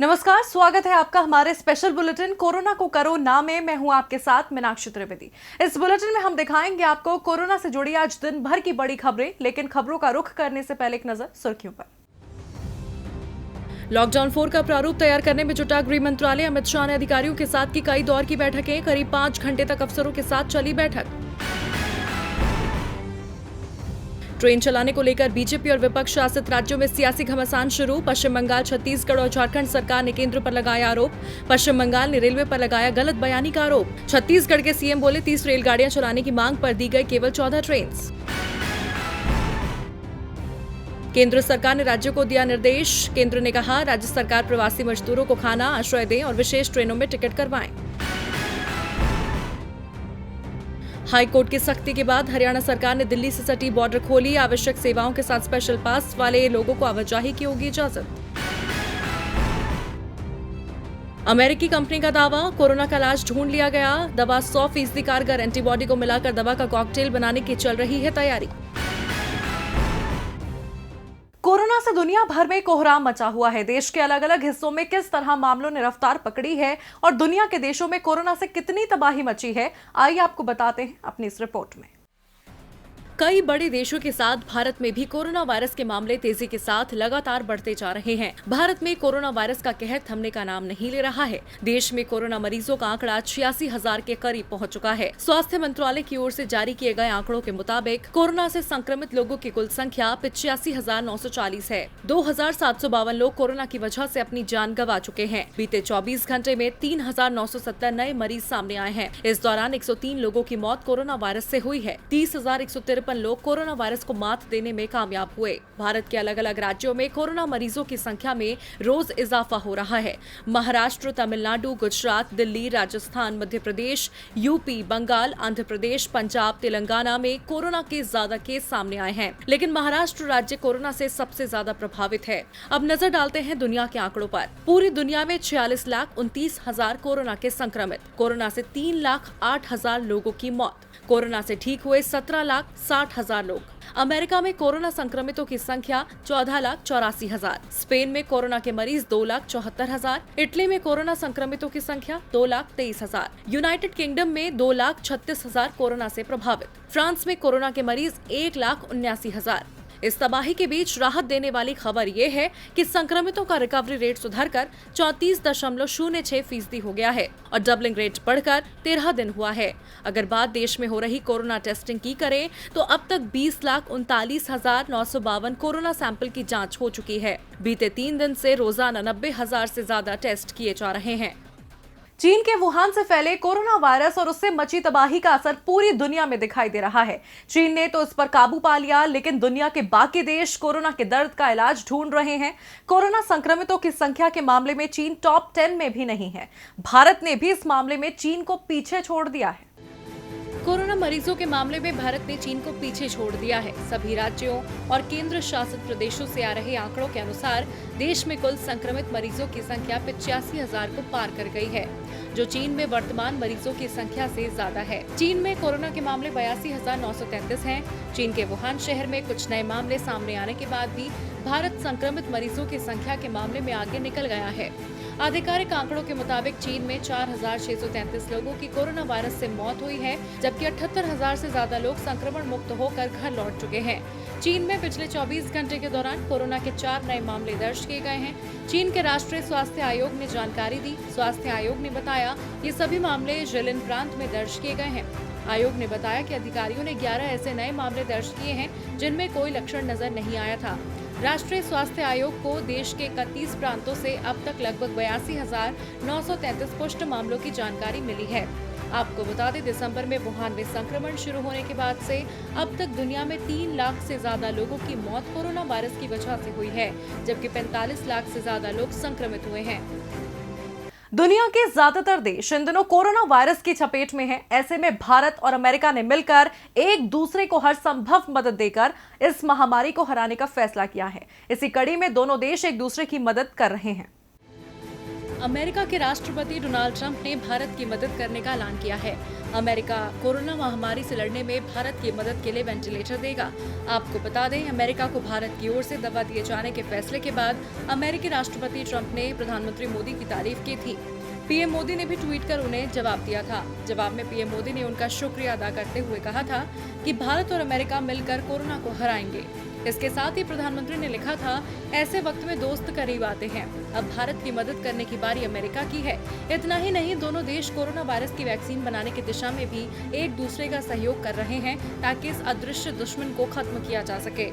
नमस्कार, स्वागत है आपका हमारे स्पेशल बुलेटिन कोरोना को करो ना में। मैं हूं आपके साथ मीनाक्षी त्रिवेदी। इस बुलेटिन में हम दिखाएंगे आपको कोरोना से जुड़ी आज दिन भर की बड़ी खबरें, लेकिन खबरों का रुख करने से पहले एक नजर सुर्खियों पर। लॉकडाउन 4 का प्रारूप तैयार करने में जुटा गृह मंत्रालय। अमित शाह ने अधिकारियों के साथ की कई दौर की बैठकें, करीब 5 घंटे तक अफसरों के साथ चली बैठक। ट्रेन चलाने को लेकर बीजेपी और विपक्ष शासित राज्यों में सियासी घमासान शुरू। पश्चिम बंगाल, छत्तीसगढ़ और झारखंड सरकार ने केंद्र पर लगाया आरोप। पश्चिम बंगाल ने रेलवे पर लगाया गलत बयानी का आरोप। छत्तीसगढ़ के सीएम बोले 30 रेलगाड़ियां चलाने की मांग पर दी गई केवल 14 ट्रेन। केंद्र सरकार ने राज्यों को दिया निर्देश। केंद्र ने कहा राज्य सरकार प्रवासी मजदूरों को खाना, आश्रय दें और विशेष ट्रेनों में टिकट करवाएं। हाई कोर्ट की सख्ती के बाद हरियाणा सरकार ने दिल्ली से सटी बॉर्डर खोली। आवश्यक सेवाओं के साथ स्पेशल पास वाले लोगों को आवाजाही की होगी इजाजत। अमेरिकी कंपनी का दावा, कोरोना का इलाज ढूंढ लिया गया। दवा 100% कारगर, एंटीबॉडी को मिलाकर दवा का कॉकटेल बनाने की चल रही है तैयारी। कोरोना से दुनिया भर में कोहराम मचा हुआ है। देश के अलग अलग हिस्सों में किस तरह मामलों ने रफ्तार पकड़ी है और दुनिया के देशों में कोरोना से कितनी तबाही मची है, आइए आपको बताते हैं अपनी इस रिपोर्ट में। कई बड़े देशों के साथ भारत में भी कोरोना वायरस के मामले तेजी के साथ लगातार बढ़ते जा रहे हैं। भारत में कोरोना वायरस का कहर थमने का नाम नहीं ले रहा है। देश में कोरोना मरीजों का आंकड़ा 86,000 के करीब पहुंच चुका है। स्वास्थ्य मंत्रालय की ओर से जारी किए गए आंकड़ों के मुताबिक कोरोना से संक्रमित लोगों की कुल संख्या 85,940 है। 2,752 लोग कोरोना की वजह से अपनी जान गंवा चुके हैं। बीते 24 घंटे में 3,970 नए मरीज सामने आए हैं। इस दौरान 103 लोगों की मौत कोरोना वायरस से हुई है। 30,153 लोग कोरोना वायरस को मात देने में कामयाब हुए। भारत के अलग अलग राज्यों में कोरोना मरीजों की संख्या में रोज इजाफा हो रहा है। महाराष्ट्र, तमिलनाडु, गुजरात, दिल्ली, राजस्थान, मध्य प्रदेश, यूपी, बंगाल, आंध्र प्रदेश, पंजाब, तेलंगाना में कोरोना के ज्यादा केस सामने आए हैं, लेकिन महाराष्ट्र राज्य कोरोना से सबसे ज्यादा प्रभावित है। अब नजर डालते हैं दुनिया के आंकड़ों पर। पूरी दुनिया में 46,29,000 कोरोना के संक्रमित, कोरोना से 3,08,000 लोगों की मौत, कोरोना से ठीक हुए 17,60,000 लोग। अमेरिका में कोरोना संक्रमितों की संख्या 14,84,000। स्पेन में कोरोना के मरीज 2,74,000। इटली में कोरोना संक्रमितों की संख्या 2,23,000। यूनाइटेड किंगडम में 2,36,000 कोरोना से प्रभावित। फ्रांस में कोरोना के मरीज 1,79,000। इस तबाही के बीच राहत देने वाली खबर ये है कि संक्रमितों का रिकवरी रेट सुधरकर 34.06% हो गया है और डबलिंग रेट बढ़कर 13 दिन हुआ है। अगर बात देश में हो रही कोरोना टेस्टिंग की करें तो अब तक 20,39,952 कोरोना सैंपल की जांच हो चुकी है। बीते 3 दिन से रोजाना 90,000 से ज्यादा टेस्ट किए जा रहे हैं। चीन के वुहान से फैले कोरोना वायरस और उससे मची तबाही का असर पूरी दुनिया में दिखाई दे रहा है। चीन ने तो इस पर काबू पा लिया, लेकिन दुनिया के बाकी देश कोरोना के दर्द का इलाज ढूंढ रहे हैं। कोरोना संक्रमितों की संख्या के मामले में चीन टॉप 10 में भी नहीं है। भारत ने भी इस मामले में चीन को पीछे छोड़ दिया है। कोरोना मरीजों के मामले में भारत ने चीन को पीछे छोड़ दिया है। सभी राज्यों और केंद्र शासित प्रदेशों से आ रहे आंकड़ों के अनुसार देश में कुल संक्रमित मरीजों की संख्या 85,000 को पार कर गई है, जो चीन में वर्तमान मरीजों की संख्या से ज्यादा है। चीन में कोरोना के मामले 82,933 हैं। चीन के वुहान शहर में कुछ नए मामले सामने आने के बाद भी भारत संक्रमित मरीजों की संख्या के मामले में आगे निकल गया है। आधिकारिक आंकड़ों के मुताबिक चीन में 4,633 लोगों की कोरोना वायरस से मौत हुई है, जबकि 78,000 से ज्यादा लोग संक्रमण मुक्त होकर घर लौट चुके हैं। चीन में पिछले 24 घंटे के दौरान कोरोना के 4 नए मामले दर्ज किए गए हैं। चीन के राष्ट्रीय स्वास्थ्य आयोग ने जानकारी दी। स्वास्थ्य आयोग ने बताया ये सभी मामले जिलिन प्रांत में दर्ज किए गए हैं। आयोग ने बताया कि अधिकारियों ने 11 ऐसे नए मामले दर्ज किए हैं जिनमें कोई लक्षण नजर नहीं आया था। राष्ट्रीय स्वास्थ्य आयोग को देश के 31 प्रांतों से अब तक लगभग 82,933 पुष्ट मामलों की जानकारी मिली है। आपको बता दें, दिसंबर में वुहान में संक्रमण शुरू होने के बाद से अब तक दुनिया में 3 लाख से ज्यादा लोगों की मौत कोरोना वायरस की वजह से हुई है, जबकि 45 लाख से ज्यादा लोग संक्रमित हुए हैं। दुनिया के ज्यादातर देश इन दिनों कोरोना वायरस की चपेट में हैं। ऐसे में भारत और अमेरिका ने मिलकर एक दूसरे को हर संभव मदद देकर इस महामारी को हराने का फैसला किया है। इसी कड़ी में दोनों देश एक दूसरे की मदद कर रहे हैं। अमेरिका के राष्ट्रपति डोनाल्ड ट्रंप ने भारत की मदद करने का ऐलान किया है। अमेरिका कोरोना महामारी से लड़ने में भारत की मदद के लिए वेंटिलेटर देगा। आपको बता दें, अमेरिका को भारत की ओर से दवा दिए जाने के फैसले के बाद अमेरिकी राष्ट्रपति ट्रंप ने प्रधानमंत्री मोदी की तारीफ की थी। पीएम मोदी ने भी ट्वीट कर उन्हें जवाब दिया था। जवाब में पीएम मोदी ने उनका शुक्रिया अदा करते हुए कहा था कि भारत और अमेरिका मिलकर कोरोना को हराएंगे। इसके साथ ही प्रधानमंत्री ने लिखा था, ऐसे वक्त में दोस्त करीब आते हैं। अब भारत की मदद करने की बारी अमेरिका की है। इतना ही नहीं, दोनों देश कोरोना वायरस की वैक्सीन बनाने की दिशा में भी एक दूसरे का सहयोग कर रहे हैं ताकि इस अदृश्य दुश्मन को खत्म किया जा सके।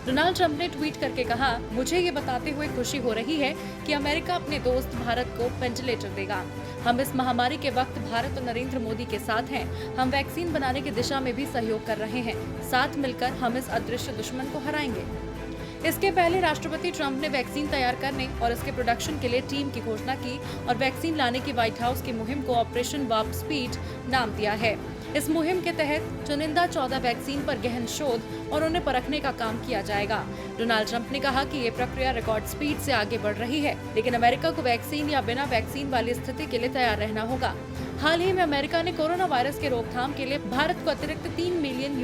डोनाल्ड ट्रंप ने ट्वीट करके कहा, मुझे ये बताते हुए खुशी हो रही है कि अमेरिका अपने दोस्त भारत को वेंटिलेटर देगा। हम इस महामारी के वक्त भारत और नरेंद्र मोदी के साथ हैं। हम वैक्सीन बनाने की दिशा में भी सहयोग कर रहे हैं। साथ मिलकर हम इस अदृश्य दुश्मन को हराएंगे। इसके पहले राष्ट्रपति ट्रंप ने वैक्सीन तैयार करने और इसके प्रोडक्शन के लिए टीम की घोषणा की और वैक्सीन लाने की व्हाइट हाउस की मुहिम को ऑपरेशन वार्प स्पीड नाम दिया है। इस मुहिम के तहत चुनिंदा 14 वैक्सीन पर गहन शोध और उन्हें परखने का काम किया जाएगा। डोनाल्ड ट्रंप ने कहा कि ये प्रक्रिया रिकॉर्ड स्पीड से आगे बढ़ रही है, लेकिन अमेरिका को वैक्सीन या बिना वैक्सीन वाली स्थिति के लिए तैयार रहना होगा। हाल ही में अमेरिका ने कोरोना वायरस के रोकथाम के लिए भारत को अतिरिक्त $3 मिलियन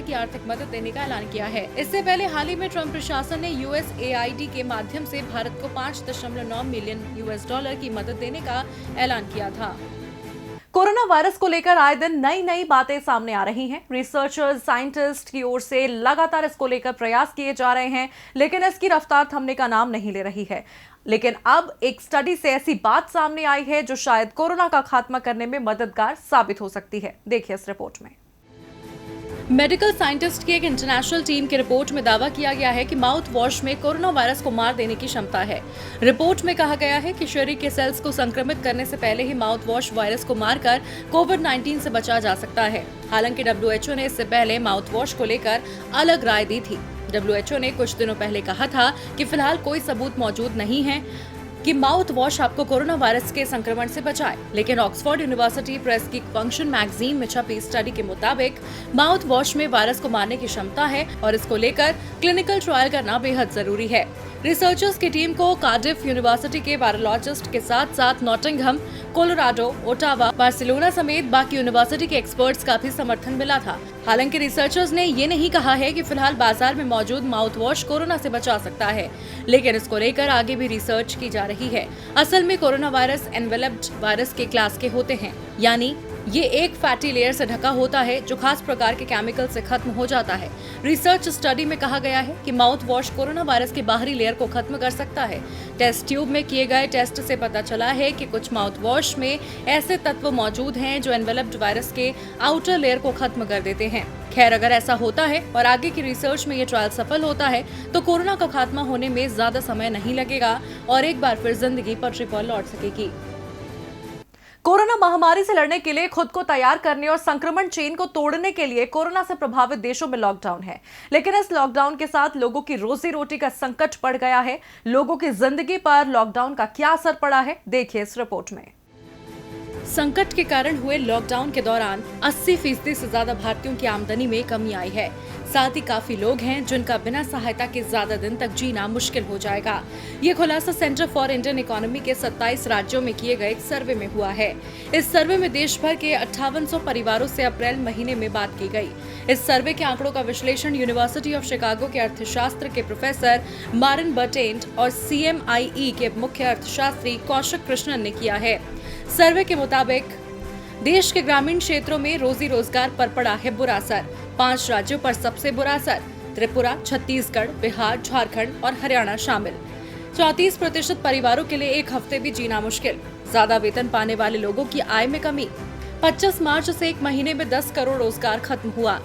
की आर्थिक मदद देने का ऐलान किया है। इससे पहले हाल ही में ट्रंप प्रशासन ने USAID के माध्यम से भारत को $5.9 मिलियन की मदद देने का ऐलान किया था। कोरोना वायरस को लेकर आए दिन नई बातें सामने आ रही हैं। रिसर्चर्स, साइंटिस्ट की ओर से लगातार इसको लेकर प्रयास किए जा रहे हैं, लेकिन इसकी रफ्तार थमने का नाम नहीं ले रही है। लेकिन अब एक स्टडी से ऐसी बात सामने आई है जो शायद कोरोना का खात्मा करने में मददगार साबित हो सकती है। देखिए इस रिपोर्ट में। मेडिकल साइंटिस्ट की एक इंटरनेशनल टीम की रिपोर्ट में दावा किया गया है कि माउथ वॉश में कोरोना वायरस को मार देने की क्षमता है। रिपोर्ट में कहा गया है कि शरीर के सेल्स को संक्रमित करने से पहले ही माउथ वॉश वायरस को मारकर कोविड-19 से बचा जा सकता है। हालांकि WHO ने इससे पहले माउथ वॉश को लेकर अलग राय दी थी। WHO ने कुछ दिनों पहले कहा था कि फिलहाल कोई सबूत मौजूद नहीं है कि माउथ वॉश आपको कोरोना वायरस के संक्रमण से बचाए, लेकिन ऑक्सफोर्ड यूनिवर्सिटी प्रेस की फंक्शन मैगजीन में छपी स्टडी के मुताबिक माउथ वॉश में वायरस को मारने की क्षमता है और इसको लेकर क्लिनिकल ट्रायल करना बेहद जरूरी है। रिसर्चर्स की टीम को कार्डिफ यूनिवर्सिटी के वायरोलॉजिस्ट के साथ साथ नॉटिंघम, कोलोराडो, ओटावा, बार्सिलोना समेत बाकी यूनिवर्सिटी के एक्सपर्ट्स का भी समर्थन मिला था। हालांकि रिसर्चर्स ने ये नहीं कहा है कि फिलहाल बाजार में मौजूद माउथ वॉश कोरोना से बचा सकता है, लेकिन इसको लेकर आगे भी रिसर्च की जा रही है। असल में कोरोना वायरस एनवेलप्ड वायरस के क्लास के होते हैं, यानी ये एक फैटी लेयर से ढका होता है जो खास प्रकार के केमिकल से खत्म हो जाता है। रिसर्च स्टडी में कहा गया है कि माउथ वॉश कोरोना वायरस की बाहरी लेयर को खत्म कर सकता है। टेस्ट ट्यूब में किए गए टेस्ट से पता चला है कि कुछ माउथ वॉश में ऐसे तत्व मौजूद हैं जो एनवेलप्ड वायरस के आउटर लेयर को खत्म कर देते हैं। खैर, अगर ऐसा होता है और आगे की रिसर्च में ये ट्रायल सफल होता है तो कोरोना का खात्मा होने में ज्यादा समय नहीं लगेगा और एक बार फिर जिंदगी पटरी पर लौट सकेगी। कोरोना महामारी से लड़ने के लिए खुद को तैयार करने और संक्रमण चेन को तोड़ने के लिए कोरोना से प्रभावित देशों में लॉकडाउन है, लेकिन इस लॉकडाउन के साथ लोगों की रोजी रोटी का संकट पड़ गया है। लोगों की जिंदगी पर लॉकडाउन का क्या असर पड़ा है, देखिए इस रिपोर्ट में। संकट के कारण हुए लॉकडाउन के दौरान 80% से ज्यादा भारतीयों की आमदनी में कमी आई है। साथ ही काफी लोग हैं जिनका बिना सहायता के ज्यादा दिन तक जीना मुश्किल हो जाएगा। ये खुलासा सेंटर फॉर इंडियन इकोनॉमी के 27 राज्यों में किए गए एक सर्वे में हुआ है। इस सर्वे में देश भर के 5800 परिवारों से अप्रैल महीने में बात की गई। इस सर्वे के आंकड़ों का विश्लेषण यूनिवर्सिटी ऑफ शिकागो के अर्थशास्त्र के प्रोफेसर मारिन बर्टेंट और CMIE के मुख्य अर्थशास्त्री कौशिक कृष्णन ने किया है। सर्वे के मुताबिक देश के ग्रामीण क्षेत्रों में रोजी रोजगार पर पड़ा है बुरा असर। 5 राज्यों पर सबसे बुरा असर त्रिपुरा, छत्तीसगढ़, बिहार, झारखंड और हरियाणा शामिल। 34% परिवारों के लिए एक हफ्ते भी जीना मुश्किल। ज्यादा वेतन पाने वाले लोगों की आय में कमी। 25 मार्च से एक महीने में 10 करोड़ रोजगार खत्म हुआ।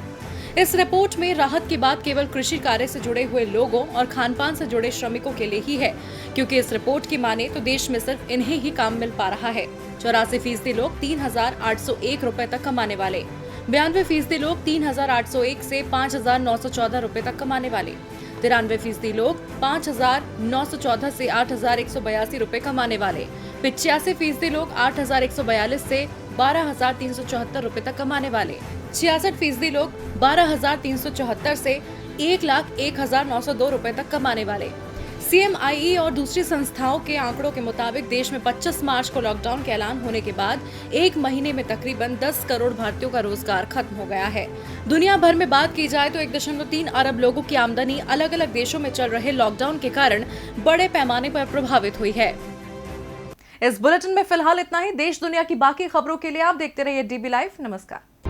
इस रिपोर्ट में राहत की बात केवल कृषि कार्य से जुड़े हुए लोगों और खानपान से जुड़े श्रमिकों के लिए ही है, क्योंकि इस रिपोर्ट की माने तो देश में सिर्फ इन्हें ही काम मिल पा रहा है। 84% लोग 3,801 रुपए तक कमाने वाले, 92% लोग 3,801 से 5,914 रुपए तक कमाने वाले, 93% लोग 5,914 से 8,182 रुपए कमाने वाले, 85% लोग 8,142 से 12,374 रुपए तक कमाने वाले, 66% लोग 12,374 से 1,01,902 रुपए तक कमाने वाले, CMIE और दूसरी संस्थाओं के आंकड़ों के मुताबिक देश में 25 मार्च को लॉकडाउन के ऐलान होने के बाद एक महीने में तकरीबन 10 करोड़ भारतीयों का रोजगार खत्म हो गया है। दुनिया भर में बात की जाए तो 1.3 अरब लोगों की आमदनी अलग अलग देशों में चल रहे लॉकडाउन के कारण बड़े पैमाने पर प्रभावित हुई है। इस बुलेटिन में फिलहाल इतना ही। देश दुनिया की बाकी खबरों के लिए आप देखते रहिए DB लाइव। नमस्कार।